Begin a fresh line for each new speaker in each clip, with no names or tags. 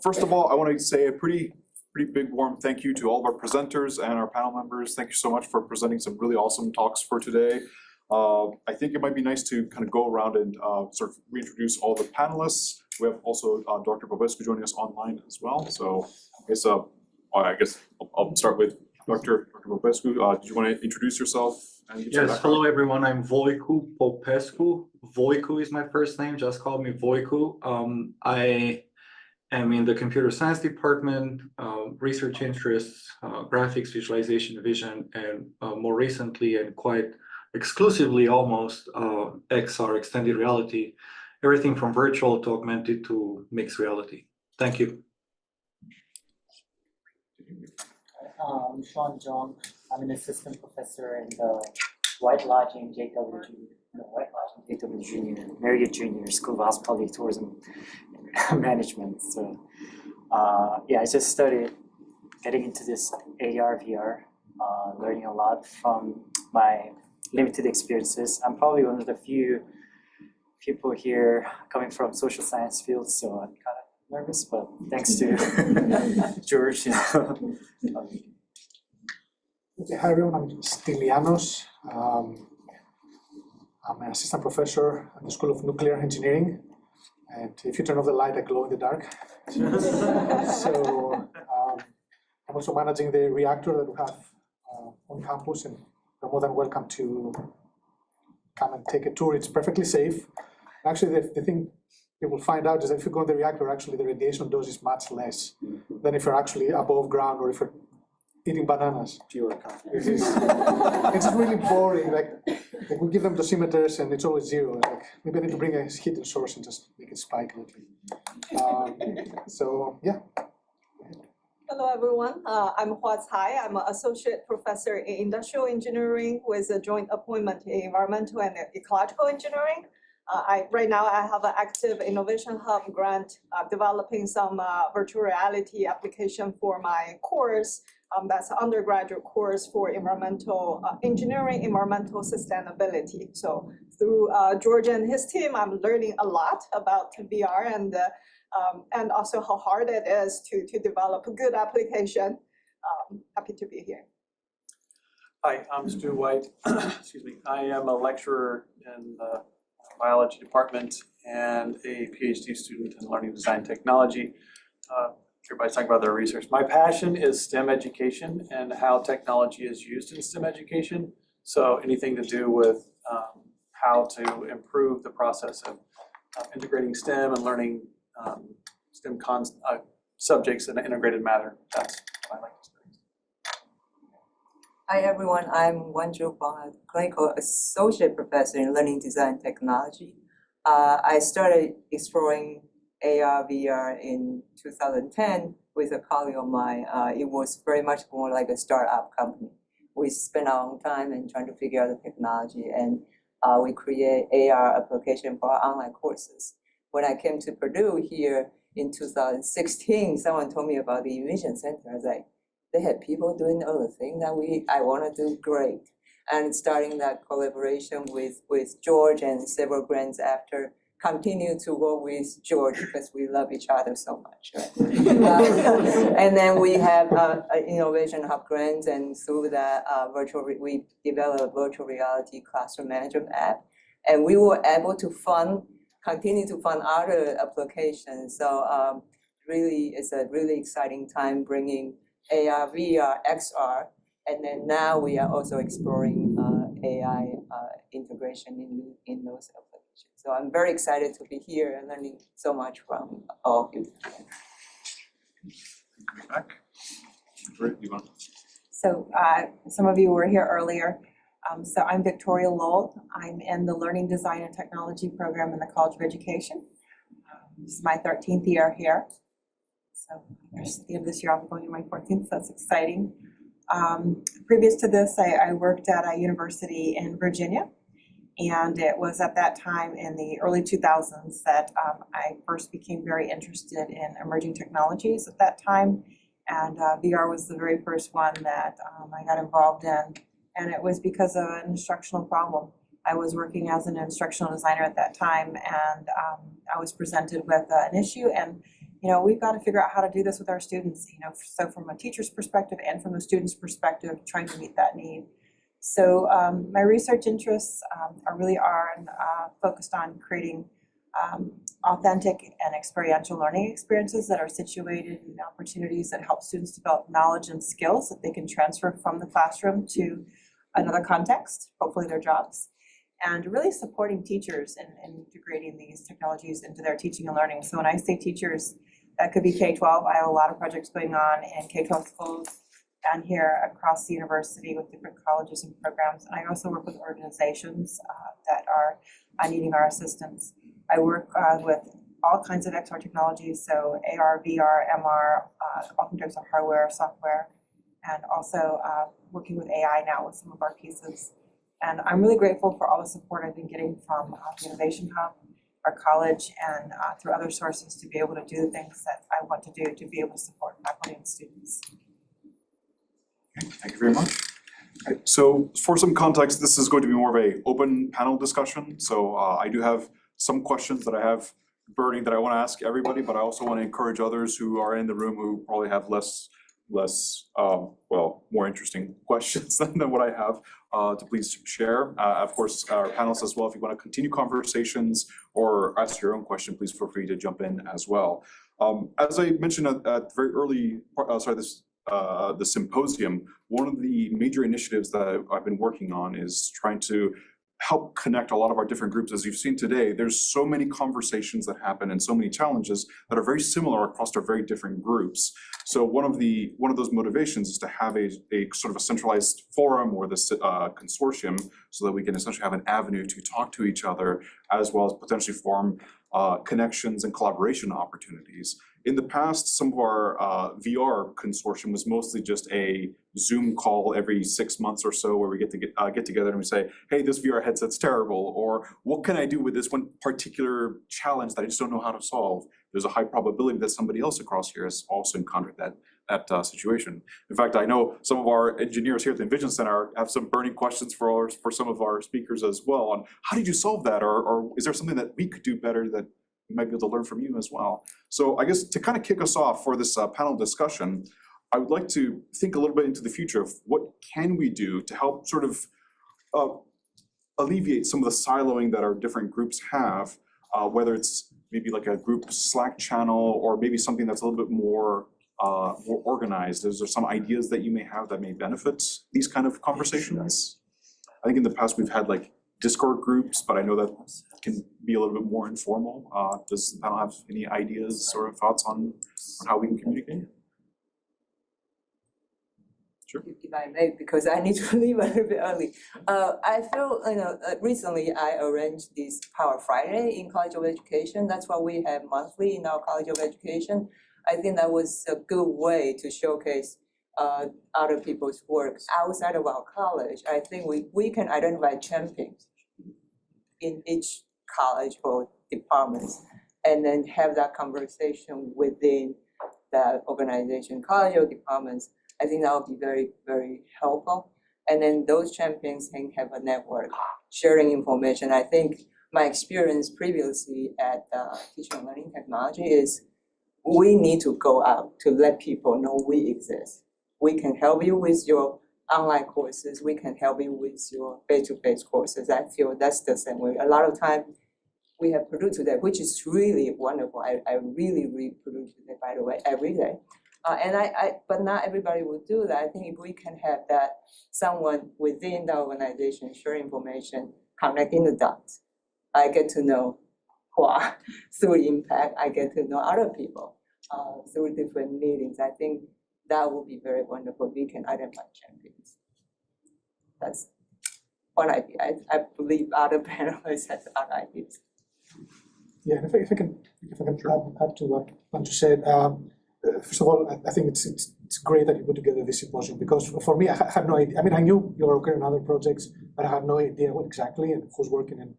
First of all, I want to say a pretty big warm thank you to all of our presenters and our panel members. Thank you so much for presenting some really awesome talks for today. I think it might be nice to kind of go around and sort of reintroduce all the panelists. We have also Dr. Popescu joining us online as well. So I guess I'll start with Dr. Popescu. Did you want to introduce yourself?
Yes, hello everyone. I'm Voicu Popescu. Voicu is my first name. Just call me Voicu. I am in the computer science department, research interests, graphics, visualization, vision, and more recently and quite exclusively almost XR, extended reality, everything from virtual to augmented to mixed reality. Thank you.
I'm Shawn Jung. I'm an assistant professor in the White Lodge in JW Junior, Marriott Junior School of Hospitality, Tourism, and Management. So, yeah, I just started getting into this AR, VR, learning a lot from my limited experiences. I'm probably one of the few people here coming from social science fields, so I'm kind of nervous, but thanks to George.
Okay, hi everyone, I'm Stylianos. I'm an assistant professor at the School of Nuclear Engineering, and if you turn off the light, I glow in the dark. So I'm also managing the reactor that we have on campus, and you're more than welcome to come and take a tour. It's perfectly safe. Actually, the thing you will find out is that if you go in the reactor, actually the radiation dose is much less than if you're actually above ground or if you're eating bananas. It's just really boring. Like we give them dosimeters and it's always zero. Like maybe I need to bring a hidden source and just make it spike a little. So yeah.
Hello everyone. I'm Huang. I'm an associate professor in industrial engineering with a joint appointment in environmental and ecological engineering. Right now I have an active Innovation Hub grant developing some virtual reality application for my course. That's an undergraduate course for environmental engineering, environmental sustainability. So through George and his team, I'm learning a lot about VR and also how hard it is to develop a good application. Happy to be here.
Hi, I'm Stu White. Excuse me. I am a lecturer in the biology department and a PhD student in learning design technology. Everybody's talking about their research. My passion is STEM education and how technology is used in STEM education. So anything to do with how to improve the process of integrating STEM and learning STEM subjects in an integrated manner. That's what I like to study.
Hi everyone, I'm Wanju, a clinical associate professor in learning design technology. I started exploring AR, VR in 2010 with a colleague of mine. It was very much more like a startup company. We spent a long time in trying to figure out the technology, and we create AR application for our online courses. When I came to Purdue here in 2016, someone told me about the Envision Center. I was like, they had people doing all the things that I want to do, great. And starting that collaboration with George and several grants after, continue to work with George because we love each other so much. Right? And then we have Innovation Hub grants, and through that we developed a virtual reality classroom management app, and we were able to continue to fund other applications. So really, it's a really exciting time bringing AR, VR, XR, and then now we are also exploring AI integration in those applications. So I'm very excited to be here and learning so much from all of you.
So some of you were here earlier. So I'm Victoria Lowell. I'm in the Learning Design and Technology program in the College of Education. This is my 13th year here. So at the end of this year, I'll be going to my 14th, so that's exciting. Previous to this, I worked at a university in Virginia. And it was at that time in the early 2000s that I first became very interested in emerging technologies at that time. And VR was the very first one that I got involved in. And it was because of an instructional problem. I was working as an instructional designer at that time, and I was presented with an issue. And we've got to figure out how to do this with our students, so from a teacher's perspective and from the student's perspective, trying to meet that need. So my research interests are focused on creating authentic and experiential learning experiences that are situated in opportunities that help students develop knowledge and skills that they can transfer from the classroom to another context, hopefully their jobs, and really supporting teachers in integrating these technologies into their teaching and learning. So when I say teachers, that could be K-12. I have a lot of projects going on in K-12 schools and here across the university with different colleges and programs. And I also work with organizations that are needing our assistance. I work with all kinds of XR technologies, so AR, VR, MR, all types of hardware, software, and also working with AI now with some of our pieces. And I'm really grateful for all the support I've been getting from the Innovation Hub, our college, and through other sources to be able to do the things that I want to do to be able to support faculty and students.
Okay, thank you very much. Okay, so for some context, this is going to be more of an open panel discussion. So I do have some questions that I have burning that I want to ask everybody, but I also want to encourage others who are in the room who probably have more interesting questions than what I have to please share. Of course, our panelists as well, if you want to continue conversations or ask your own question, please feel free to jump in as well. As I mentioned at the very early part, the symposium, one of the major initiatives that I've been working on is trying to help connect a lot of our different groups. As you've seen today, there's so many conversations that happen and so many challenges that are very similar across our very different groups. So one of those motivations is to have a sort of a centralized forum or this consortium so that we can essentially have an avenue to talk to each other as well as potentially form connections and collaboration opportunities. In the past, some of our VR consortium was mostly just a Zoom call every 6 months or so where we get together and we say, hey, this VR headset's terrible, or what can I do with this one particular challenge that I just don't know how to solve? There's a high probability that somebody else across here has also encountered that situation. In fact, I know some of our engineers here at the Envision Center have some burning questions for some of our speakers as well on how did you solve that, or is there something that we could do better that we might be able to learn from you as well. So I guess to kind of kick us off for this panel discussion, I would like to think a little bit into the future of what can we do to help sort of alleviate some of the siloing that our different groups have, whether it's maybe like a group Slack channel or maybe something that's a little bit more organized. Is there some ideas that you may have that may benefit these kind of conversations? I think in the past we've had like Discord groups, but I know that can be a little bit more informal. Does the panel have any ideas or thoughts on how we can communicate? Sure.
If I may, because I need to leave a little bit early. I feel, recently I arranged this Power Friday in College of Education. That's what we have monthly in our College of Education. I think that was a good way to showcase other people's work outside of our college. I think we can identify champions in each college or departments and then have that conversation within that organization, college or departments. I think that would be very, very helpful. And then those champions can have a network sharing information. I think my experience previously at Teaching and Learning Technology is we need to go out to let people know we exist. We can help you with your online courses. We can help you with your face-to-face courses. I feel that's the same way. A lot of time we have Purdue Today, which is really wonderful. I really read Purdue Today, by the way, every day. But not everybody will do that. I think if we can have that someone within the organization share information, connecting the dots, I get to know Huang through Impact. I get to know other people through different meetings. I think that would be very wonderful. We can identify champions. That's one idea. I believe other panelists have other ideas.
Yeah, and if I can add to what Wanju said. First of all, I think it's great that you put together this symposium, because for me, I have no idea. I mean, I knew you were working on other projects, but I have no idea what exactly and who's working and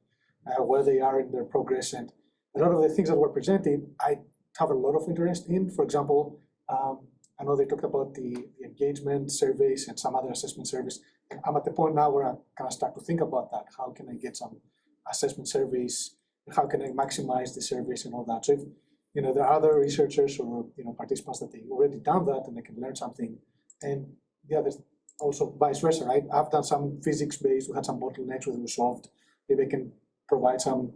where they are in their progress. And a lot of the things that were presented, I have a lot of interest in. For example, I know they talked about the engagement surveys and some other assessment surveys. I'm at the point now where I kind of start to think about that. How can I get some assessment surveys? How can I maximize the surveys and all that? So there are other researchers or participants that they already done that and they can learn something. And the others also vice versa, right? I've done some physics-based, we had some bottlenecks that were solved. Maybe I can provide some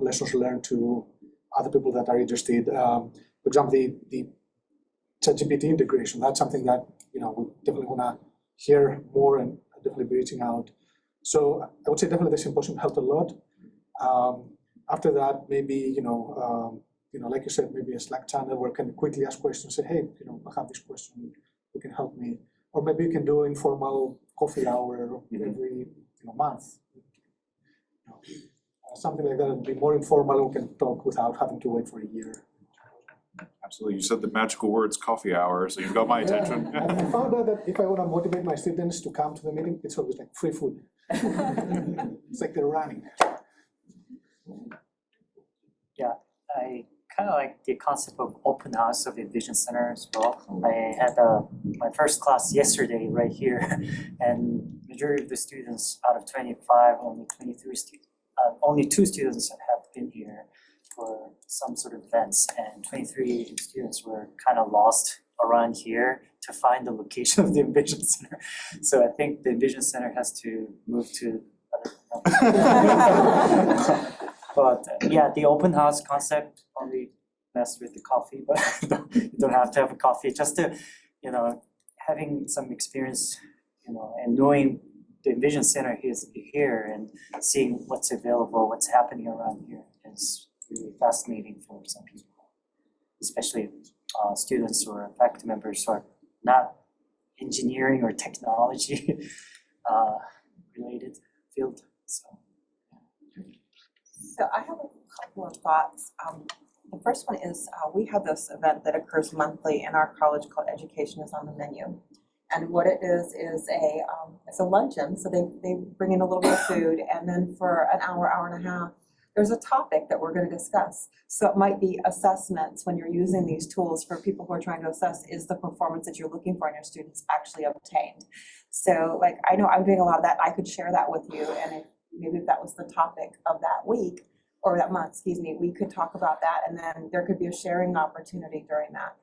lessons learned to other people that are interested. For example, the ChatGPT integration, that's something that we definitely want to hear more and definitely be reaching out. So I would say definitely the symposium helped a lot. After that, maybe like you said, maybe a Slack channel where you can quickly ask questions. Say, hey, I have this question. You can help me, or maybe you can do informal coffee hour every month. Something like that would be more informal. We can talk without having to wait for a year.
Absolutely. You said the magical words coffee hour, so you've got my attention.
I found out that if I want to motivate my students to come to the meeting, it's always like free food. It's like they're running.
Yeah, I kind of like the concept of open house of Envision Center as well. I had my first class yesterday right here, and majority of the students out of 25, only 2 students have been here for some sort of events, and 23 students were kind of lost around here to find the location of the Envision Center. So I think the Envision Center has to move to other. But yeah, the open house concept only messed with the coffee, but you don't have to have a coffee. Just to, having some experience, and knowing the Envision Center is here and seeing what's available, what's happening around here is really fascinating for some people, especially students or faculty members who are not engineering or technology related field.
So I have a couple of thoughts. The first one is we have this event that occurs monthly in our college called Education is on the Menu. And what it is it's a luncheon. So they bring in a little bit of food, and then for an hour, hour and a half, there's a topic that we're going to discuss. So it might be assessments when you're using these tools for people who are trying to assess, is the performance that you're looking for in your students actually obtained? So like, I know I'm doing a lot of that. I could share that with you, and maybe if that was the topic of that week or that month, we could talk about that, and then there could be a sharing opportunity during that.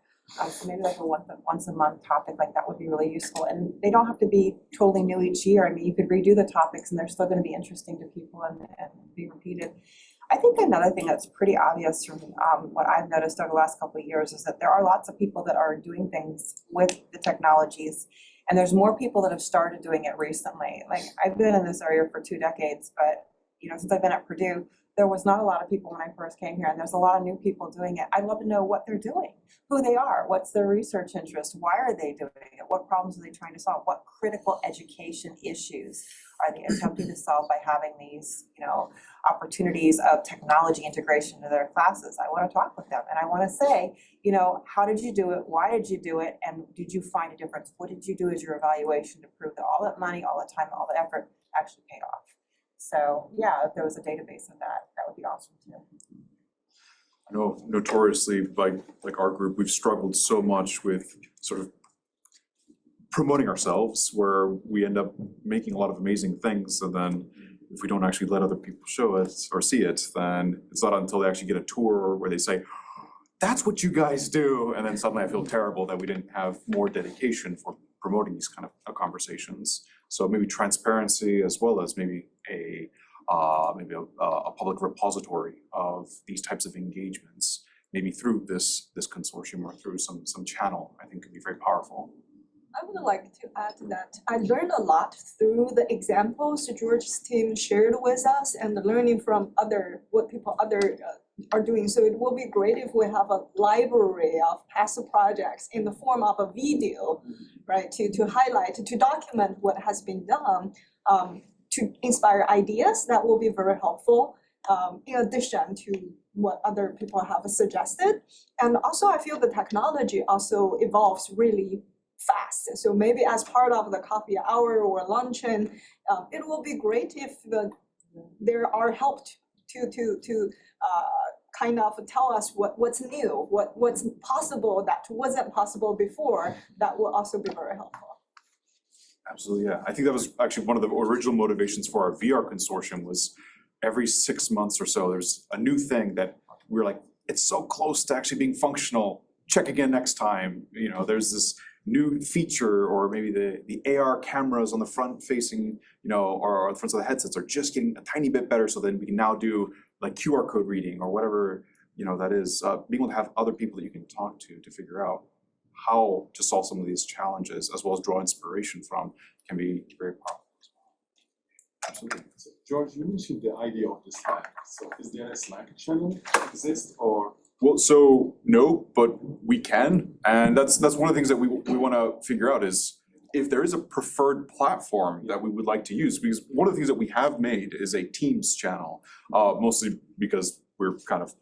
So maybe like a once a month topic like that would be really useful, and they don't have to be totally new each year. I mean, you could redo the topics and they're still going to be interesting to people and be repeated. I think another thing that's pretty obvious from what I've noticed over the last couple of years is that there are lots of people that are doing things with the technologies, and there's more people that have started doing it recently. Like, I've been in this area for 2 decades, but since I've been at Purdue, there was not a lot of people when I first came here, and there's a lot of new people doing it. I'd love to know what they're doing, who they are, what's their research interest, why are they doing it, what problems are they trying to solve, what critical education issues are they attempting to solve by having these, opportunities of technology integration into their classes. I want to talk with them, and I want to say, how did you do it, why did you do it, and did you find a difference? What did you do as your evaluation to prove that all that money, all the time, all the effort actually paid off? So yeah, if there was a database of that, that would be awesome too.
I know notoriously, like our group, we've struggled so much with sort of promoting ourselves, where we end up making a lot of amazing things, and then if we don't actually let other people show it or see it, then it's not until they actually get a tour where they say, that's what you guys do, and then suddenly I feel terrible that we didn't have more dedication for promoting these kind of conversations. So maybe transparency, as well as maybe a public repository of these types of engagements, maybe through this consortium or through some channel, I think could be very powerful.
I would like to add to that. I learned a lot through the examples George's team shared with us and the learning from what people are doing. So it will be great if we have a library of past projects in the form of a video, right, to highlight, to document what has been done, to inspire ideas. That will be very helpful, in addition to what other people have suggested. And also, I feel the technology also evolves really fast. So maybe as part of the coffee hour or luncheon, it will be great if there are help to kind of tell us what's new, what's possible that wasn't possible before. That will also be very helpful.
Absolutely, yeah. I think that was actually one of the original motivations for our VR consortium, was every 6 months or so, there's a new thing that we're like, it's so close to actually being functional. Check again next time. You know, there's this new feature, or maybe the AR cameras on the front facing, you know, or the fronts of the headsets are just getting a tiny bit better. So then we can now do like QR code reading or whatever, you know, that is, being able to have other people that you can talk to figure out how to solve some of these challenges, as well as draw inspiration from, can be very powerful. Absolutely.
So, George, you mentioned the idea of the Slack. So is there a Slack channel exist or?
Well, so no, but we can, and that's one of the things that we want to figure out is if there is a preferred platform that we would like to use, because one of the things that we have made is a Teams channel, mostly because we're kind of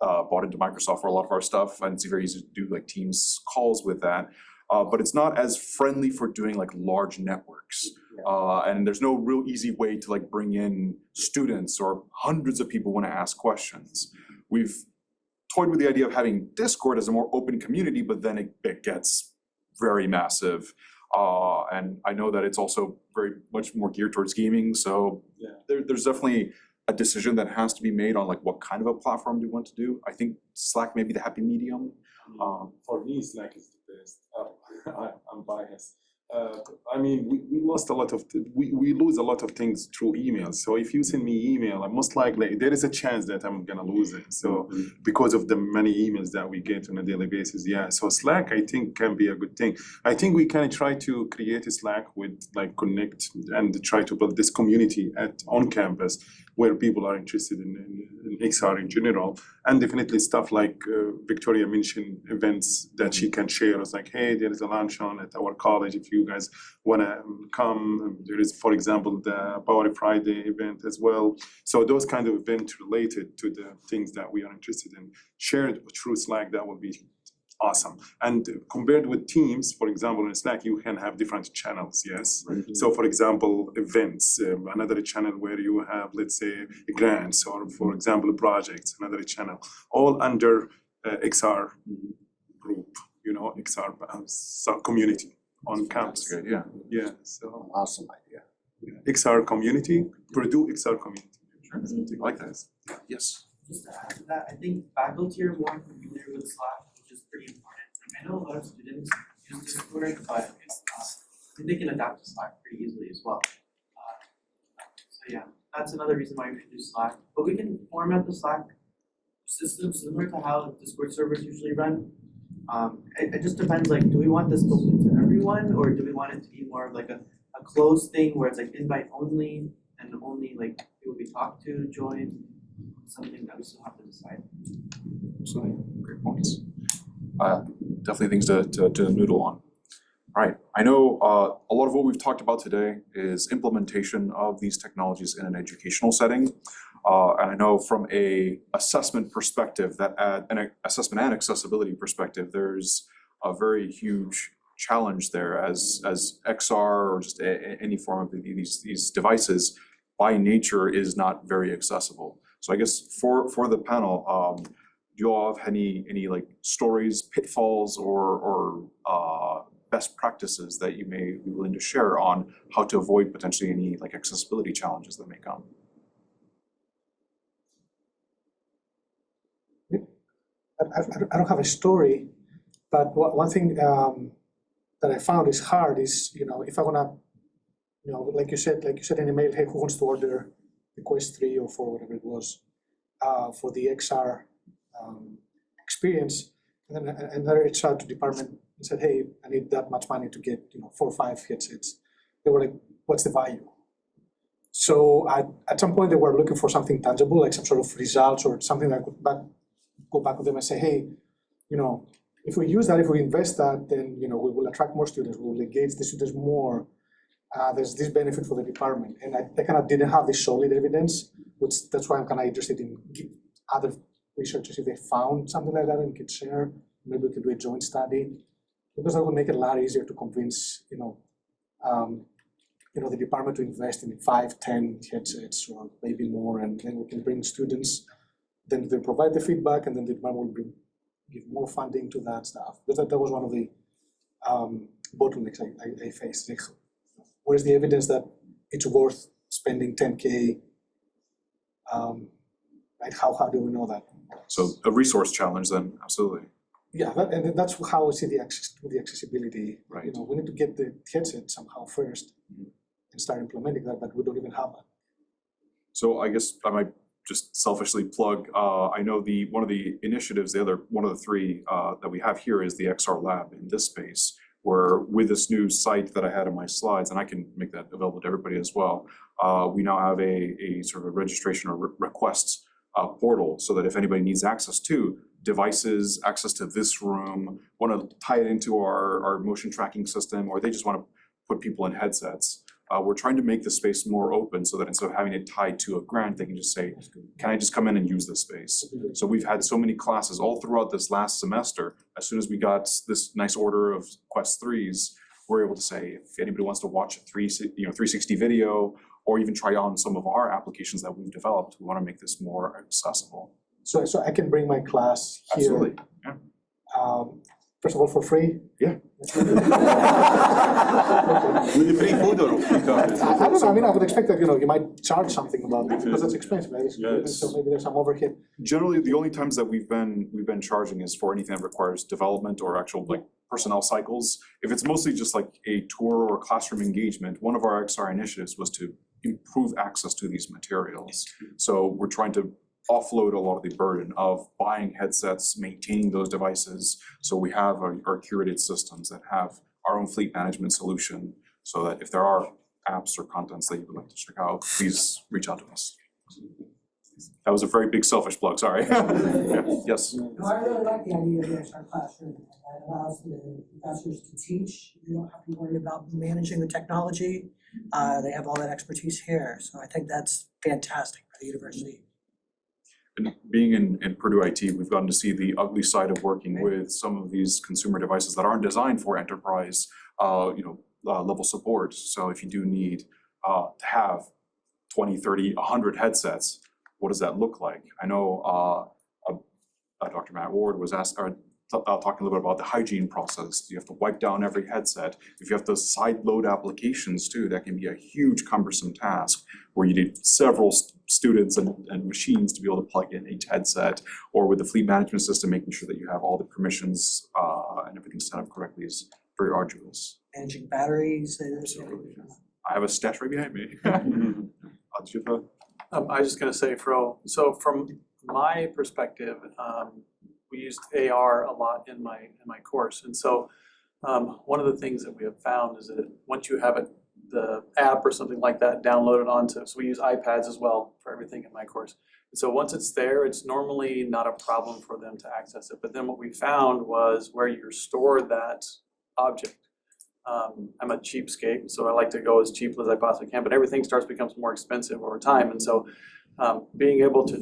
bought into Microsoft for a lot of our stuff, and it's very easy to do like Teams calls with that. But it's not as friendly for doing like large networks. And there's no real easy way to like bring in students or hundreds of people want to ask questions. We've toyed with the idea of having Discord as a more open community, but then it gets very massive. And I know that it's also very much more geared towards gaming. So there's definitely a decision that has to be made on like what kind of a platform do you want to do. I think Slack may be the happy medium.
For me, Slack is the best. I'm biased. I mean, we lost a lot of, we lose a lot of things through email. So if you send me email, I'm most likely, there is a chance that I'm gonna lose it. So because of the many emails that we get on a daily basis, yeah. So Slack, I think, can be a good thing. I think we can try to create a Slack with like connect and try to build this community on campus where people are interested in XR in general. And definitely stuff like Victoria mentioned, events that she can share. It's like, hey, there is a lunch on at our college if you guys want to come. There is, for example, the Power Friday event as well. So those kind of events related to the things that we are interested in, shared through Slack, that would be awesome. And compared with Teams, for example, in Slack, you can have different channels, yes? Mm-hmm. So for example, events, another channel where you have, let's say, grants, or for example, projects, another channel, all under XR group, you know, XR community on campus.
That's good, yeah.
Yeah, so.
Awesome idea.
Yeah. XR community, Purdue XR community.
Sure. I like that. Yes.
Just to add to that, I think faculty are more familiar with Slack, which is pretty important. Like, I know a lot of students use Discord, but it's I think they can adapt to Slack pretty easily as well. So yeah, that's another reason why we should do Slack. But we can format the Slack system similar to how Discord servers usually run. It just depends, like, do we want this open to everyone, or do we want it to be more of like a closed thing where it's like invite only and only like people we talk to join? Something that we still have to decide.
Absolutely, great points. Definitely things to noodle on. All right, I know a lot of what we've talked about today is implementation of these technologies in an educational setting. And I know from a assessment perspective, an assessment and accessibility perspective, there's a very huge challenge there as XR or just any form of these devices by nature is not very accessible. So I guess for the panel, do you all have any like stories, pitfalls, or best practices that you may be willing to share on how to avoid potentially any like accessibility challenges that may come?
I don't have a story, but one thing that I found is hard is, you know, if I wanna, you know, like you said in email, hey, who wants to order the Quest 3 or 4, whatever it was, for the XR experience, and then another HR department and said, hey, I need that much money to get, you know, 4 or 5 headsets. They were like, what's the value? So at some point they were looking for something tangible, like some sort of results or something that I could go back to them and say, hey, you know, if we use that, if we invest that, then, you know, we will attract more students, we will engage the students more. There's this benefit for the department. And I kind of didn't have this solid evidence, which that's why I'm kind of interested in other researchers, if they found something like that and could share, maybe we could do a joint study, because that would make it a lot easier to convince, you know, the department to invest in 5, 10 headsets or maybe more, and then we can bring students, then they provide the feedback, and then the department will give more funding to that stuff. Because that was one of the bottlenecks I faced. Like, where's the evidence that it's worth spending $10K? Right? How do we know that?
So a resource challenge then, absolutely.
Yeah, and that's how we see the accessibility.
Right.
You know, we need to get the headset somehow first and start implementing that, but we don't even have that.
So I guess I might just selfishly plug, I know one of the initiatives, one of the three that we have here is the XR Lab in this space, where with this new site that I had in my slides, and I can make that available to everybody as well, we now have a sort of a registration or requests portal so that if anybody needs access to devices, access to this room, want to tie it into our motion tracking system, or they just want to put people in headsets. We're trying to make the space more open so that instead of having it tied to a grant, they can just say, can I just come in and use this space? So we've had so many classes all throughout this last semester. As soon as we got this nice order of Quest 3s, we're able to say, if anybody wants to watch a 360 video, or even try on some of our applications that we've developed, we want to make this more accessible.
So I can bring my class here.
Absolutely, yeah.
First of all, for free.
Yeah.
With the free food or?
I don't know, I mean, I would expect that, you might charge something about it, because it's expensive, right?
Yes.
So maybe there's some overhead.
Generally, the only times that we've been charging is for anything that requires development or actual like personnel cycles. If it's mostly just like a tour or classroom engagement, one of our XR initiatives was to improve access to these materials. So we're trying to offload a lot of the burden of buying headsets, maintaining those devices. So we have our curated systems that have our own fleet management solution, so that if there are apps or contents that you would like to check out, please reach out to us. That was a very big selfish plug, sorry. Yeah, yes.
No, I really like the idea of the XR classroom. That allows the professors to teach. You don't have to worry about managing the technology. They have all that expertise here. So I think that's fantastic for the university.
And being in Purdue IT, we've gotten to see the ugly side of working with some of these consumer devices that aren't designed for enterprise, level support. So if you do need to have 20, 30, 100 headsets, what does that look like? I know Dr. Matt Ward was talking a little bit about the hygiene process. You have to wipe down every headset. If you have to side load applications too, that can be a huge cumbersome task where you need several students and machines to be able to plug in each headset, or with the fleet management system, making sure that you have all the permissions and everything set up correctly is very arduous.
Managing batteries.
Absolutely. I have a stash right behind me.
I was just gonna say, so from my perspective, we used AR a lot in my course, and so one of the things that we have found is that once you have the app or something like that downloaded onto, so we use iPads as well for everything in my course. And so once it's there, it's normally not a problem for them to access it. But then what we found was where you store that object. I'm a cheapskate, so I like to go as cheaply as I possibly can, but everything becomes more expensive over time. And so being able to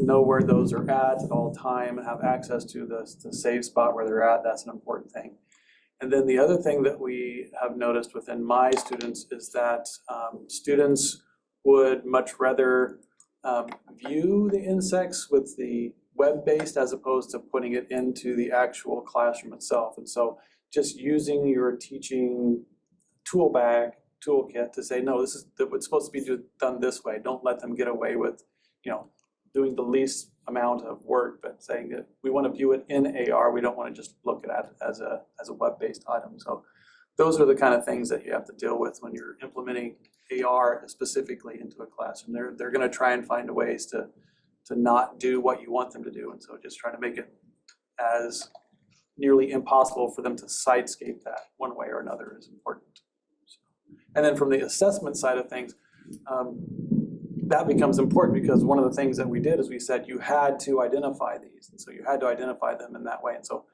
know where those are at all time and have access to the save spot where they're at, that's an important thing. And then the other thing that we have noticed within my students is that students would much rather view the insects with the web-based as opposed to putting it into the actual classroom itself. And so just using your teaching toolkit to say, no, this is what's supposed to be done this way. Don't let them get away with, doing the least amount of work, but saying that we want to view it in AR. We don't want to just look at it as a web-based item. So those are the kind of things that you have to deal with when you're implementing AR specifically into a classroom. They're going to try and find ways to not do what you want them to do, and so just trying to make it as nearly impossible for them to sidescape that one way or another is important. And then from the assessment side of things, that becomes important because one of the things that we did is we said you had to identify these, and so you had to identify them in that way. And so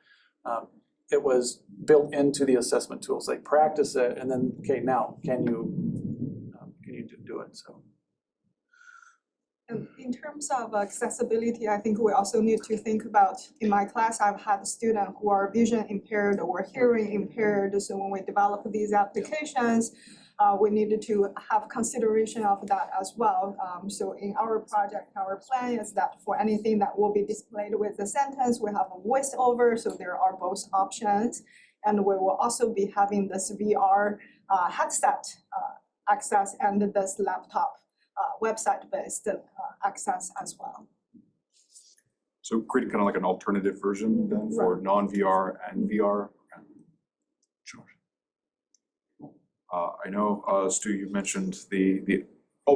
it was built into the assessment tools. They practice it, and then okay, now can you do it? So.
In terms of accessibility, I think we also need to think about, in my class, I've had students who are vision impaired or hearing impaired. So when we develop these applications, we needed to have consideration of that as well. So in our project, our plan is that for anything that will be displayed with the sentence, we have a voiceover, so there are both options. And we will also be having this VR headset access and this laptop website-based access as well.
So creating kind of like an alternative version then for non-VR and VR. Sure. I know, Stu, you mentioned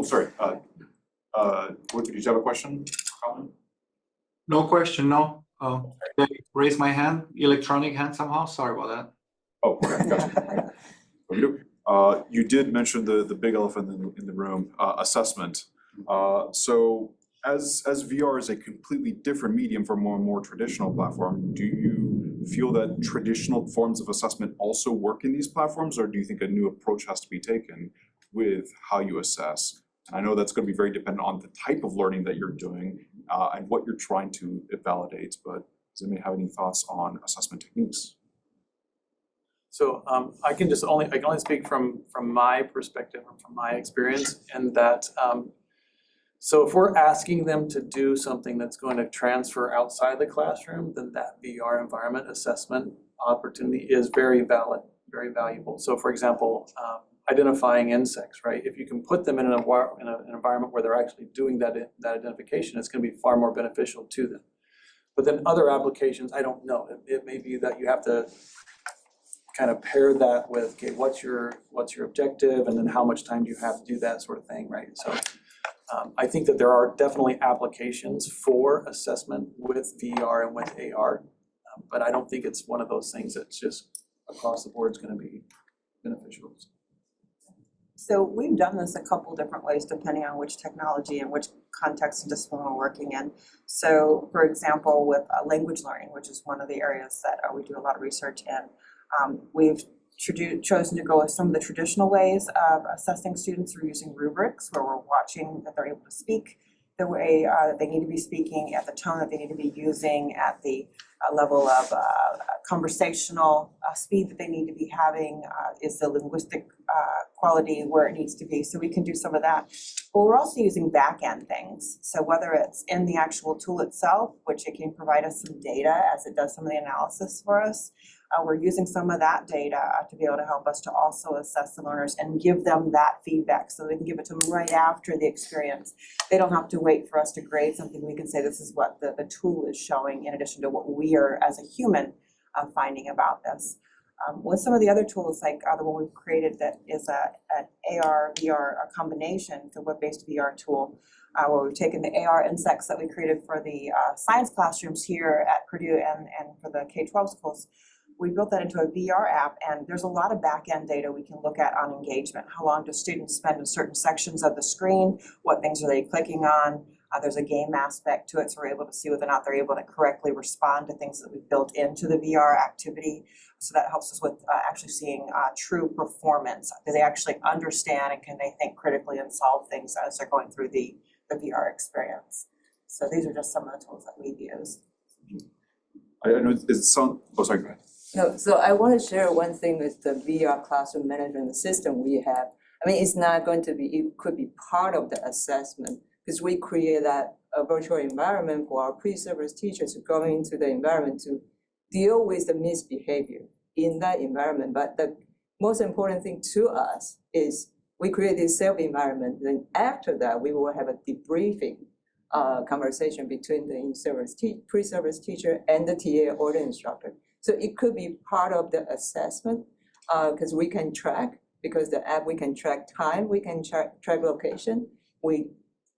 sorry, what, did you have a question, Colin?
No question, no. Did I raise my hand, electronic hand somehow? Sorry about that.
Oh, okay, gotcha. You did mention the big elephant in the room, assessment. So as VR is a completely different medium from a more traditional platform, do you feel that traditional forms of assessment also work in these platforms, or do you think a new approach has to be taken with how you assess? And I know that's going to be very dependent on the type of learning that you're doing and what you're trying to validate, but does anybody have any thoughts on assessment techniques?
So I can only speak from my perspective and from my experience, and that so if we're asking them to do something that's going to transfer outside the classroom, then that VR environment assessment opportunity is very valid, very valuable. So for example, identifying insects, right? If you can put them in an environment where they're actually doing that identification, it's going to be far more beneficial to them. But then other applications, I don't know. It may be that you have to kind of pair that with, okay, what's your objective, and then how much time do you have to do that sort of thing, right? So I think that there are definitely applications for assessment with VR and with AR, but I don't think it's one of those things that's just across the board is going to be beneficial.
So we've done this a couple different ways depending on which technology and which context and discipline we're working in. So for example, with language learning, which is one of the areas that we do a lot of research in, we've chosen to go with some of the traditional ways of assessing students through using rubrics, where we're watching that they're able to speak the way that they need to be speaking, at the tone that they need to be using, at the level of conversational speed that they need to be having, is the linguistic quality where it needs to be. So we can do some of that. But we're also using back-end things. So whether it's in the actual tool itself, which it can provide us some data as it does some of the analysis for us, we're using some of that data to be able to help us to also assess the learners and give them that feedback so we can give it to them right after the experience. They don't have to wait for us to grade something. We can say this is what the tool is showing in addition to what we are as a human finding about this. With some of the other tools, like the one we've created that is an AR, VR combination, it's a web-based VR tool, where we've taken the AR insects that we created for the science classrooms here at Purdue and for the K-12 schools. We built that into a VR app, and there's a lot of back-end data we can look at on engagement. How long do students spend in certain sections of the screen? What things are they clicking on? There's a game aspect to it, so we're able to see whether or not they're able to correctly respond to things that we've built into the VR activity. So that helps us with actually seeing true performance. Do they actually understand, and can they think critically and solve things as they're going through the VR experience? So these are just some of the tools that we've used.
I know it's some, oh, sorry, go ahead.
No, so I want to share one thing with the VR classroom management system we have. I mean, it's not going to be, it could be part of the assessment, because we create that a virtual environment for our pre-service teachers to go into the environment to deal with the misbehavior in that environment. But the most important thing to us is we create this safe environment. Then after that, we will have a debriefing conversation between the pre-service teacher and the TA or the instructor. So it could be part of the assessment because we can track, because the app, we can track time, we can track location. We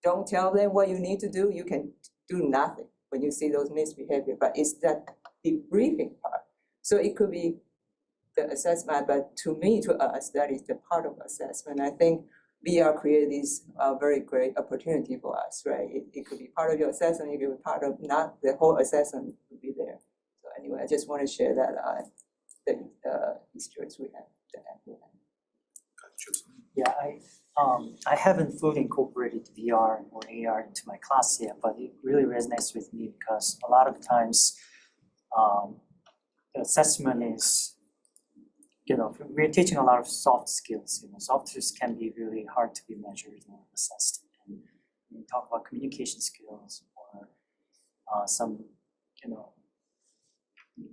don't tell them what you need to do. You can do nothing when you see those misbehavior, but it's that debriefing part. So it could be the assessment, but to me, to us, that is the part of assessment. I think VR created this very great opportunity for us, right? It could be part of your assessment, it could be part of not the whole assessment would be there. So anyway, I just want to share that the experience we have.
Yeah, I haven't fully incorporated VR or AR into my class yet, but it really resonates with me because a lot of times the assessment is, we're teaching a lot of soft skills. Soft skills can be really hard to be measured or assessed. And when we talk about communication skills or some,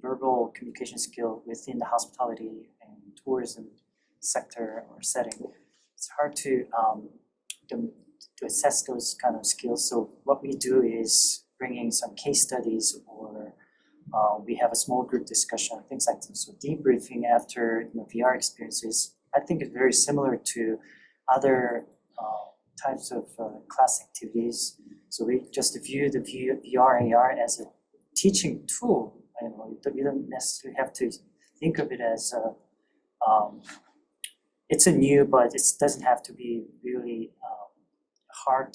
verbal communication skill within the hospitality and tourism sector or setting, it's hard to assess those kind of skills. So what we do is bringing some case studies or we have a small group discussion, things like this. So debriefing after VR experiences, I think it's very similar to other types of class activities. So we just view the VR, AR as a teaching tool. You don't necessarily have to think of it as it's a new, but it doesn't have to be really hard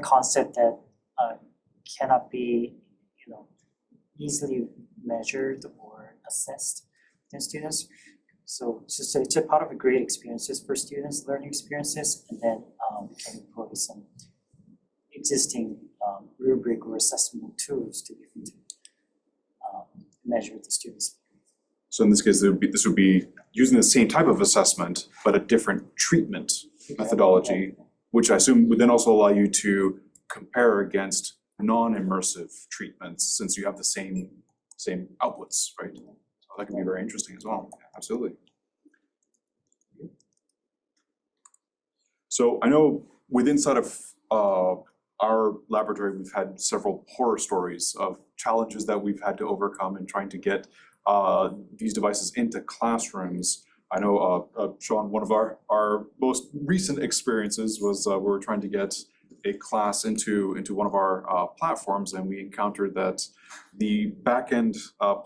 concept that cannot be easily measured or assessed in students. So it's a part of a great experiences for students, learning experiences, and then we can employ some existing rubric or assessment tools to be able to measure the students.
So in this case, this would be using the same type of assessment, but a different treatment methodology, which I assume would then also allow you to compare against non-immersive treatments, since you have the same outputs, right? So that could be very interesting as well. Yeah, absolutely. So I know inside of our laboratory, we've had several horror stories of challenges that we've had to overcome in trying to get these devices into classrooms. I know, Shawn, one of our most recent experiences was we were trying to get a class into one of our platforms, and we encountered that the backend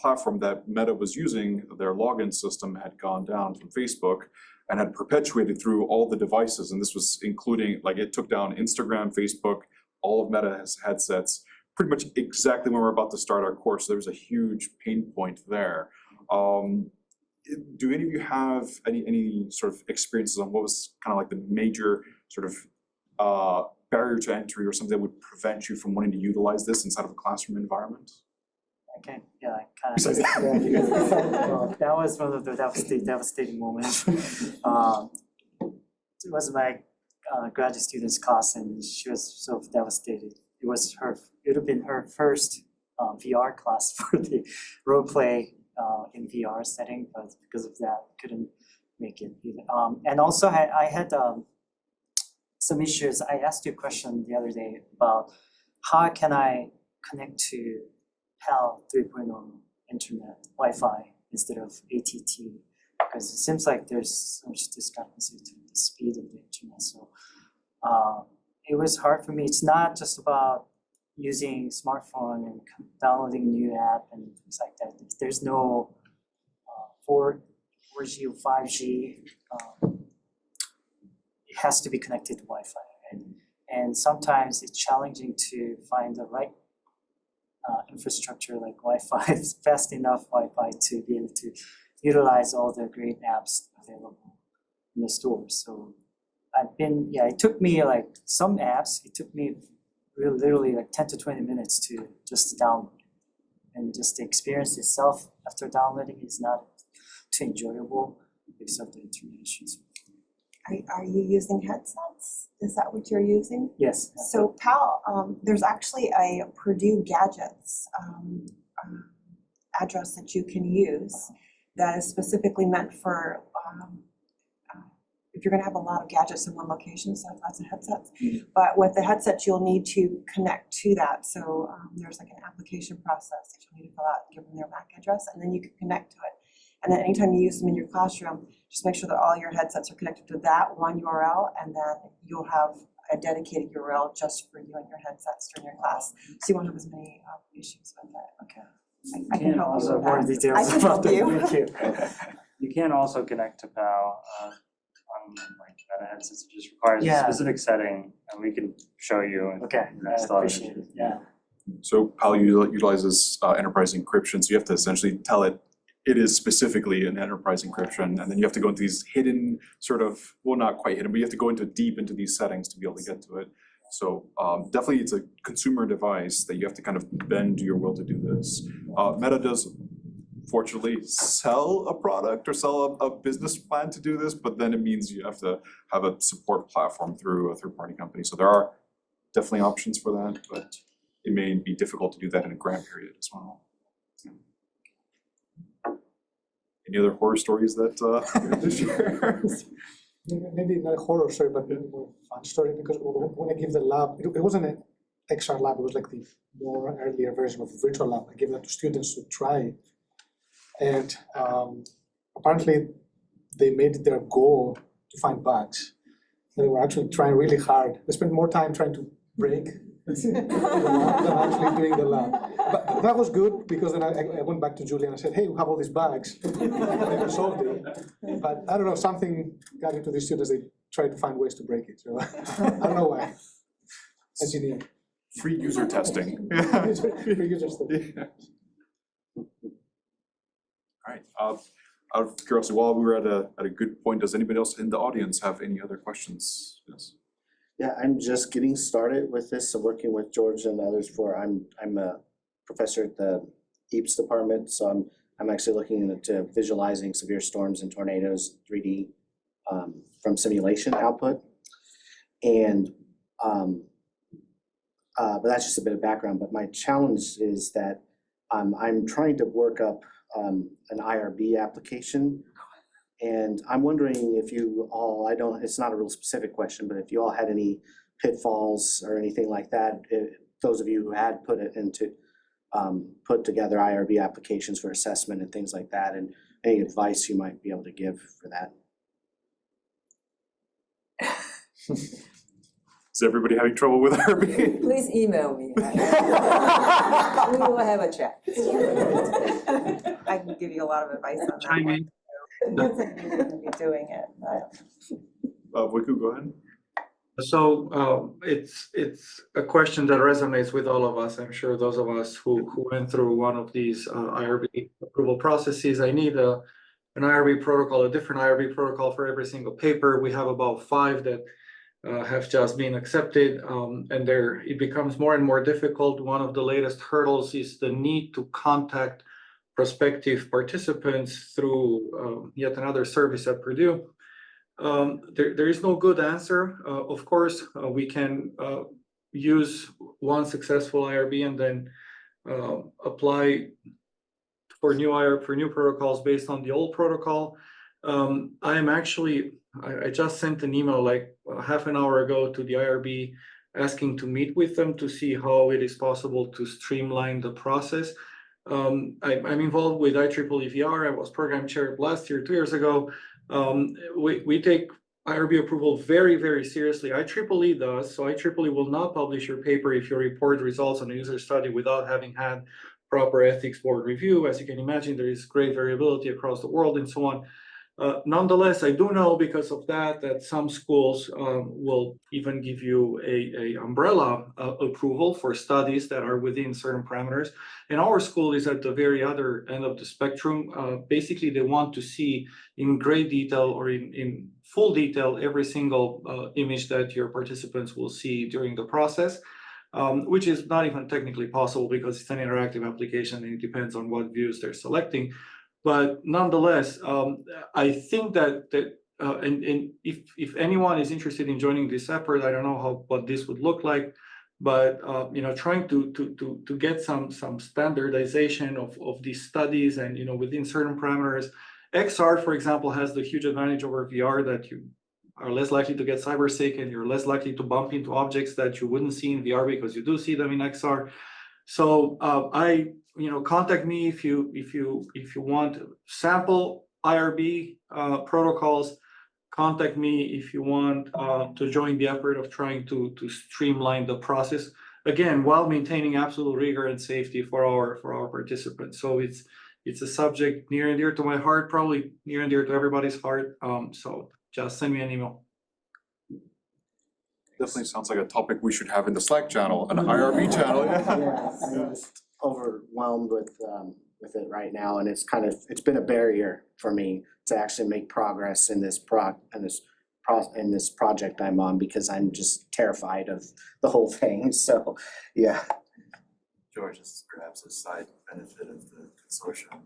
platform that Meta was using, their login system, had gone down from Facebook and had perpetuated through all the devices. And this was including, like, it took down Instagram, Facebook, all of Meta's headsets, pretty much exactly when we're about to start our course. So there was a huge pain point there. Do any of you have any sort of experiences on what was kind of like the major sort of barrier to entry or something that would prevent you from wanting to utilize this inside of a classroom environment?
Okay, yeah, I kind of that was one of the devastating moments. It was my graduate student's class, and she was so devastated. It would have been her first VR class for the role play in VR setting, but because of that, couldn't make it either. And also, I had some issues. I asked you a question the other day about how can I connect to PAL 3.0 internet Wi-Fi instead of ATT, because it seems like there's so much discrepancy to the speed of the internet. So it was hard for me. It's not just about using smartphone and downloading new app and things like that. There's no 4G or 5G. It has to be connected to Wi-Fi, and sometimes it's challenging to find the right infrastructure like Wi-Fi, fast enough Wi-Fi to be able to utilize all the great apps available in the store. So it took me like some apps, it took me literally like 10 to 20 minutes to just download. And just the experience itself after downloading is not too enjoyable because of the internet issues.
Are you using headsets? Is that what you're using?
Yes.
So PAL, there's actually a Purdue Gadgets address that you can use that is specifically meant for if you're going to have a lot of gadgets in one location, so lots of headsets. Mm-hmm. But with the headsets, you'll need to connect to that. So there's like an application process that you'll need to fill out, give them their MAC address, and then you can connect to it. And then anytime you use them in your classroom, just make sure that all your headsets are connected to that one URL, and then you'll have a dedicated URL just for you and your headsets during your class. So you won't have as many issues with it.
Okay.
I can help you with
more
that.
details
I can
about
help
that.
you.
Thank you.
You can also connect to PAL on like Meta headsets. It just requires a
Yeah.
specific setting, and we can show you. And
Okay, I appreciate it, yeah.
So PAL utilizes enterprise encryption, so you have to essentially tell it is specifically an enterprise encryption, and then you have to go into these hidden sort of, well, not quite hidden, but you have to go deep into these settings to be able to get to it. So definitely it's a consumer device that you have to kind of bend your will to do this. Meta does fortunately sell a product or sell a business plan to do this, but then it means you have to have a support platform through a third-party company. So there are definitely options for that, but it may be difficult to do that in a grant period as well. Any other horror stories that you have to share?
Maybe not a horror story, but a fun story, because when I gave the lab, it wasn't XR lab. It was like the more earlier version of virtual lab. I gave that to students to try. And apparently they made it their goal to find bugs. They were actually trying really hard. They spent more time trying to break the lab than actually doing the lab. But that was good because then I went back to Julie and I said, hey, we have all these bugs. They solved it. But I don't know, something got into the students. They tried to find ways to break it. So I don't know why. Engineering.
Free user testing.
Free user testing.
Yeah. All right, out of curiosity, while we were at a good point, does anybody else in the audience have any other questions? Yes.
Yeah, I'm just getting started with this. I'm working with George and others I'm a professor at the EAPS department, so I'm actually looking into visualizing severe storms and tornadoes 3D from simulation output. And but that's just a bit of background. But my challenge is that I'm trying to work up an IRB application. And I'm wondering if you all, it's not a real specific question, but if you all had any pitfalls or anything like that, those of you who had put together IRB applications for assessment and things like that, and any advice you might be able to give for that.
Is everybody having trouble with IRB?
Please email me. We will have a chat.
I can give you a lot of advice on that
Chime
one.
in.
You're gonna be doing it, but.
Voicu, go ahead.
So it's a question that resonates with all of us. I'm sure those of us who went through one of these IRB approval processes. I need an IRB protocol, a different IRB protocol for every single paper. We have about 5 that have just been accepted, and it becomes more and more difficult. One of the latest hurdles is the need to contact prospective participants through yet another service at Purdue. There is no good answer. Of course, we can use one successful IRB and then apply for new protocols based on the old protocol. I just sent an email like half an hour ago to the IRB asking to meet with them to see how it is possible to streamline the process. I'm involved with IEEE VR. I was program chair last year, 2 years ago. We take IRB approval very, very seriously. IEEE does. So IEEE will not publish your paper if you report results on a user study without having had proper ethics board review. As you can imagine, there is great variability across the world and so on. Nonetheless, I do know because of that some schools will even give you a umbrella approval for studies that are within certain parameters. And our school is at the very other end of the spectrum. Basically, they want to see in great detail or in full detail every single image that your participants will see during the process, which is not even technically possible because it's an interactive application and it depends on what views they're selecting. But nonetheless, I think that and if anyone is interested in joining this effort, I don't know what this would look like, but trying to get some standardization of these studies and within certain parameters. XR, for example, has the huge advantage over VR that you are less likely to get cybersick and you're less likely to bump into objects that you wouldn't see in VR because you do see them in XR. So contact me if you want sample IRB protocols. Contact me if you want to join the effort of trying to streamline the process, again, while maintaining absolute rigor and safety for our participants. So it's a subject near and dear to my heart, probably near and dear to everybody's heart. So just send me an email.
Definitely sounds like a topic we should have in the Slack channel, an IRB channel.
Yeah, I'm just overwhelmed with it right now, and it's been a barrier for me to actually make progress in this project I'm on because I'm just terrified of the whole thing. So, yeah.
George, this is perhaps a side benefit of the consortium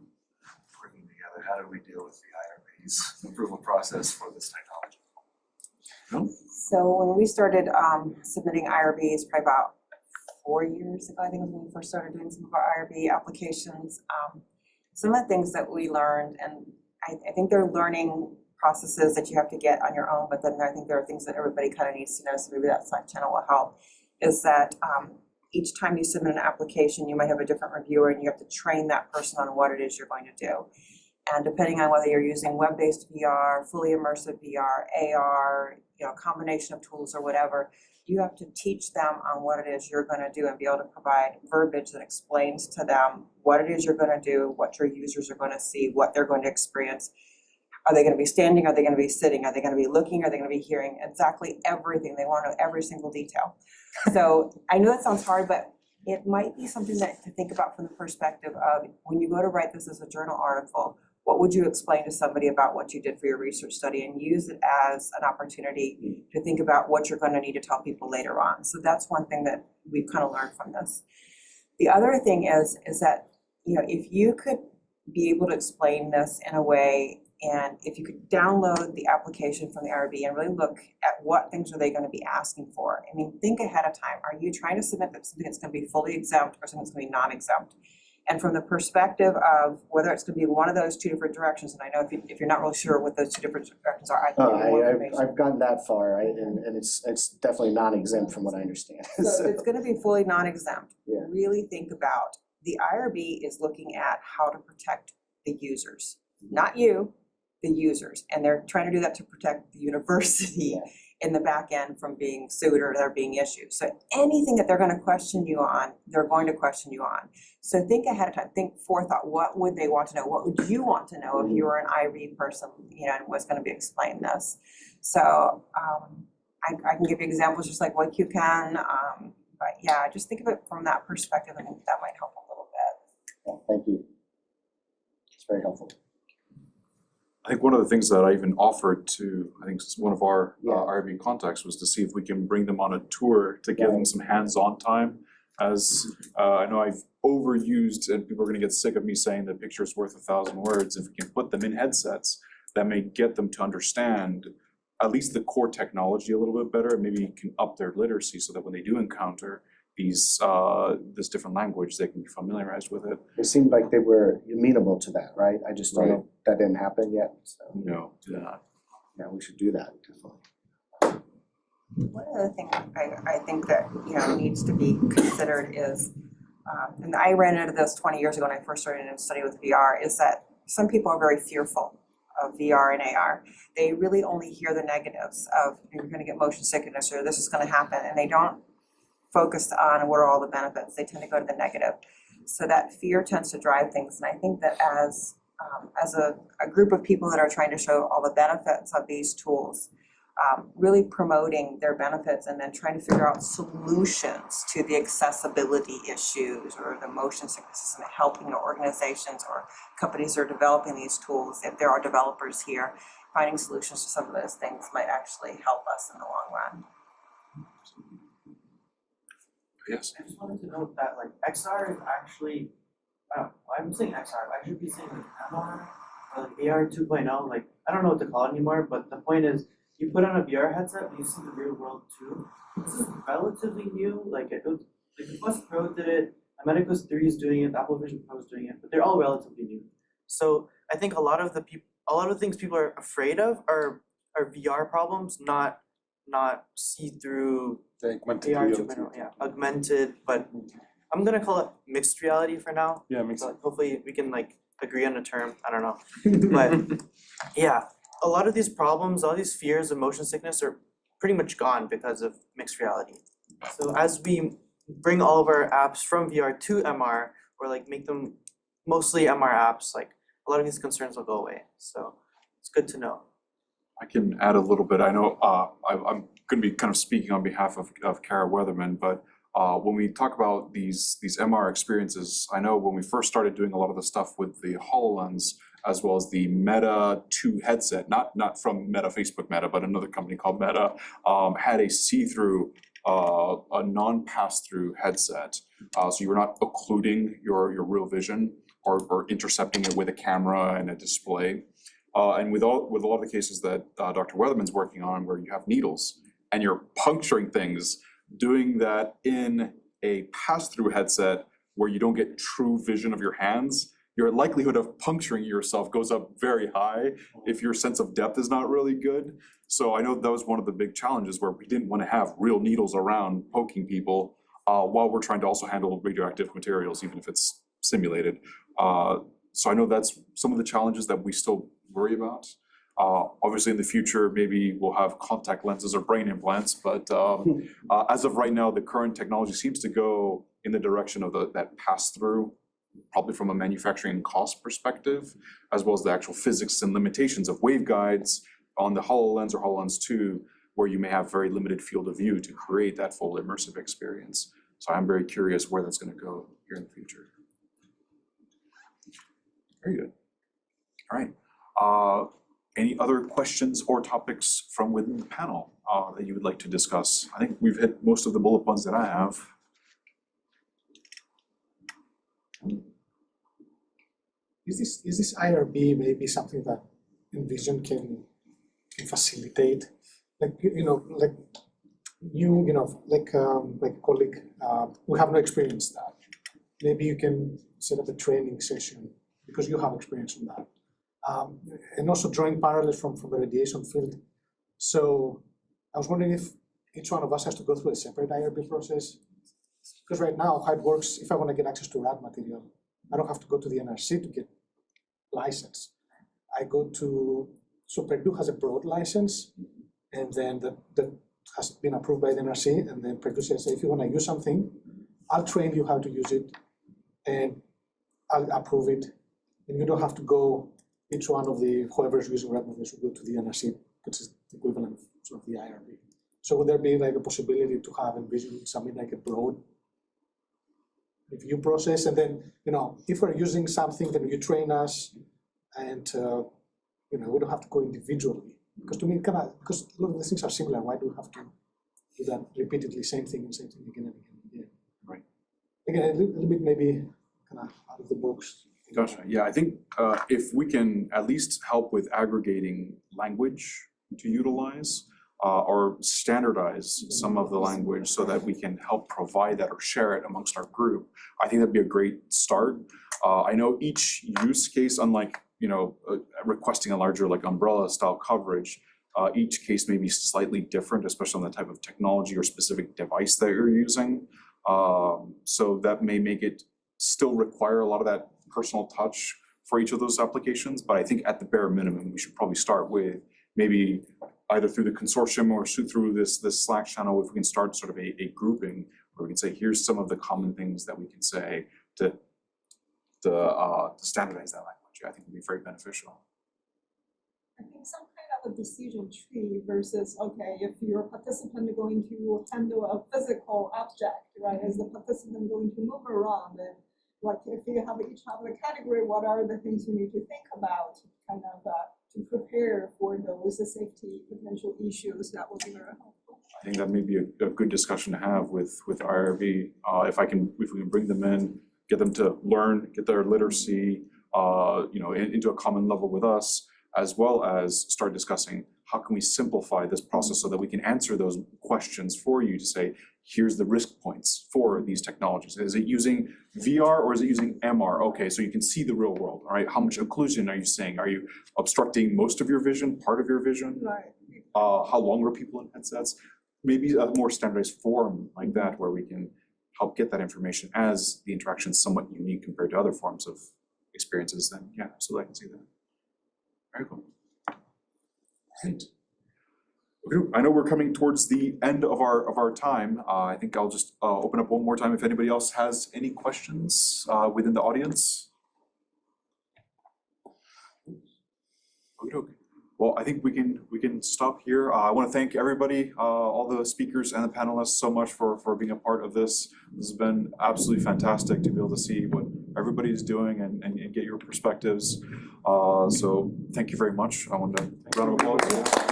working together. How do we deal with the IRB's approval process for this technology?
So when we started submitting IRBs, probably about 4 years ago, I think was when we first started doing some of our IRB applications. Some of the things that we learned, and I think they're learning processes that you have to get on your own, but then I think there are things that everybody kind of needs to know, so maybe that Slack channel will help, is that each time you submit an application, you might have a different reviewer and you have to train that person on what it is you're going to do. And depending on whether you're using web-based VR, fully immersive VR, AR, combination of tools or whatever, you have to teach them on what it is you're going to do and be able to provide verbiage that explains to them what it is you're going to do, what your users are going to see, what they're going to experience. Are they going to be standing? Are they going to be sitting? Are they going to be looking? Are they going to be hearing? Exactly everything. They want to know every single detail. So I know that sounds hard, but it might be something that to think about from the perspective of when you go to write this as a journal article, what would you explain to somebody about what you did for your research study, and use it as an opportunity to think about what you're going to need to tell people later on. So that's one thing that we've kind of learned from this. The other thing is that, if you could be able to explain this in a way, and if you could download the application from the IRB and really look at what things are they going to be asking for. I mean, think ahead of time. Are you trying to submit something that's going to be fully exempt or something that's going to be non-exempt? And from the perspective of whether it's going to be one of those two different directions, and I know if you're not really sure what those two different directions are, I can give you more information.
I've gotten that far, right? And it's definitely non-exempt from what I understand.
So it's going to be fully non-exempt.
Yeah.
Really think about, the IRB is looking at how to protect the users, not you, the users. And they're trying to do that to protect the university in the back end from being sued or there being issues. So anything that they're going to question you on, they're going to question you on. So think ahead of time, think forethought. What would they want to know? What would you want to know if you were an IRB person, and was going to be explained this? So I can give you examples just like what you can, but yeah, just think of it from that perspective. I think that might help a little bit.
Yeah, thank you. It's very helpful.
I think one of the things that I even offered to, I think one of our IRB contacts was to see if we can bring them on a tour to give them some hands-on time. As I know I've overused, and people are gonna get sick of me saying that picture is worth 1,000 words. If we can put them in headsets, that may get them to understand at least the core technology a little bit better, and maybe can up their literacy so that when they do encounter these this different language, they can be familiarized with it.
It seemed like they were amenable to that, right? I just don't know if that didn't happen yet, so.
No, do not.
Yeah, we should do that, definitely.
One other thing I think that needs to be considered is, and I ran into this 20 years ago when I first started to study with VR, is that some people are very fearful of VR and AR. They really only hear the negatives of you're going to get motion sickness or this is going to happen, and they don't focus on what are all the benefits. They tend to go to the negative. So that fear tends to drive things, and I think that as a group of people that are trying to show all the benefits of these tools, really promoting their benefits and then trying to figure out solutions to the accessibility issues or the motion sicknesses, and helping organizations or companies that are developing these tools, if there are developers here, finding solutions to some of those things might actually help us in the long run.
Yes.
I just wanted to note that like XR is actually, I'm saying XR, I should be saying like MR or like AR 2.0, like I don't know what to call it anymore, but the point is you put on a VR headset and you see the real world too. This is relatively new, like the Quest Pro did it, the Medicos 3 is doing it, the Apple Vision Pro is doing it, but they're all relatively new. So I think a lot of the things people are afraid of are VR problems, not see-through
Augmented
AR
reality.
2.0, augmented, but I'm gonna call it mixed reality for now.
Yeah, mixed.
So hopefully we can like agree on a term, I don't know. But yeah, a lot of these problems, all these fears of motion sickness are pretty much gone because of mixed reality. So as we bring all of our apps from VR to MR, or like make them mostly MR apps, like a lot of these concerns will go away. So it's good to know.
I can add a little bit. I know I'm going to be kind of speaking on behalf of Kara Weatherman, but when we talk about these MR experiences, I know when we first started doing a lot of the stuff with the HoloLens, as well as the Meta 2 headset, not from Meta, Facebook Meta, but another company called Meta, had a see-through, a non-pass-through headset. So you were not occluding your real vision or intercepting it with a camera and a display. And with a lot of the cases that Dr. Weatherman's working on, where you have needles and you're puncturing things, doing that in a pass-through headset where you don't get true vision of your hands, your likelihood of puncturing yourself goes up very high if your sense of depth is not really good. So I know that was one of the big challenges where we didn't want to have real needles around poking people. while we're trying to also handle radioactive materials, even if it's simulated. So I know that's some of the challenges that we still worry about. Obviously, in the future, maybe we'll have contact lenses or brain implants, but as of right now, the current technology seems to go in the direction of that pass-through, probably from a manufacturing cost perspective, as well as the actual physics and limitations of waveguides on the HoloLens or HoloLens 2, where you may have very limited field of view to create that full immersive experience. So I'm very curious where that's going to go here in the future. Very good. All right. Any other questions or topics from within the panel that you would like to discuss? I think we've hit most of the bullet points that I have.
Is this IRB maybe something that Envision can facilitate? Like, like a colleague, we have no experience in that. Maybe you can set up a training session because you have experience in that. And also drawing parallels from the radiation field. So I was wondering if each one of us has to go through a separate IRB process. Because right now, how it works, if I want to get access to rad material, I don't have to go to the NRC to get license. I go to, so Purdue has a broad license, and then that has been approved by the NRC, and then Purdue says, if you want to use something, I'll train you how to use it, and I'll approve it, and you don't have to go, each one of the, whoever's using rad material should go to the NRC, which is the equivalent of sort of the IRB. So would there be like a possibility to have Envision submit like a broad review process, and then, if we're using something, then you train us, and, we don't have to go individually. Because to me, because a lot of these things are similar, why do we have to do that repeatedly, same thing again and again and again?
Right.
Again, a little bit maybe kind of out of the box.
Gotcha. Yeah, I think if we can at least help with aggregating language to utilize or standardize some of the language so that we can help provide that or share it amongst our group, I think that'd be a great start. I know each use case, unlike requesting a larger like umbrella style coverage, each case may be slightly different, especially on the type of technology or specific device that you're using. So that may make it still require a lot of that personal touch for each of those applications. But I think at the bare minimum, we should probably start with maybe either through the consortium or through this Slack channel, if we can start sort of a grouping where we can say, here's some of the common things that we can say to standardize that language. I think would be very beneficial.
I think some kind of a decision tree versus, okay, if you're a participant going to handle a physical object, right? Is the participant going to move around? And like if you have each have the category, what are the things you need to think about kind of to prepare for those safety potential issues? That would be very helpful.
I think that may be a good discussion to have with IRB. If we can bring them in, get them to learn, get their literacy, into a common level with us, as well as start discussing how can we simplify this process so that we can answer those questions for you to say, here's the risk points for these technologies. Is it using VR or is it using MR? Okay, so you can see the real world, all right? How much occlusion are you seeing? Are you obstructing most of your vision, part of your vision?
Right.
How long are people in headsets? Maybe a more standardized form like that where we can help get that information as the interaction is somewhat unique compared to other forms of experiences, then yeah, absolutely, I can see that. Very cool. Right. I know we're coming towards the end of our time. I think I'll just open up one more time if anybody else has any questions within the audience. Okay. Well, I think we can stop here. I want to thank everybody, all the speakers and the panelists so much for being a part of this. This has been absolutely fantastic to be able to see what everybody's doing and get your perspectives. So thank you very much. I want to round of applause.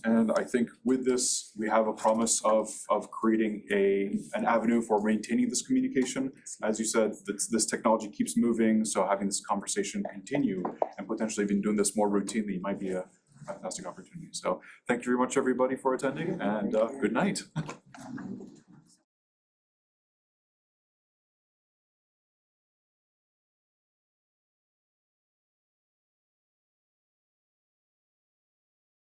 And I think with this, we have a promise of creating an avenue for maintaining this communication. As you said, this technology keeps moving, so having this conversation continue and potentially even doing this more routinely might be a fantastic opportunity. So thank you very much, everybody, for attending, and good night.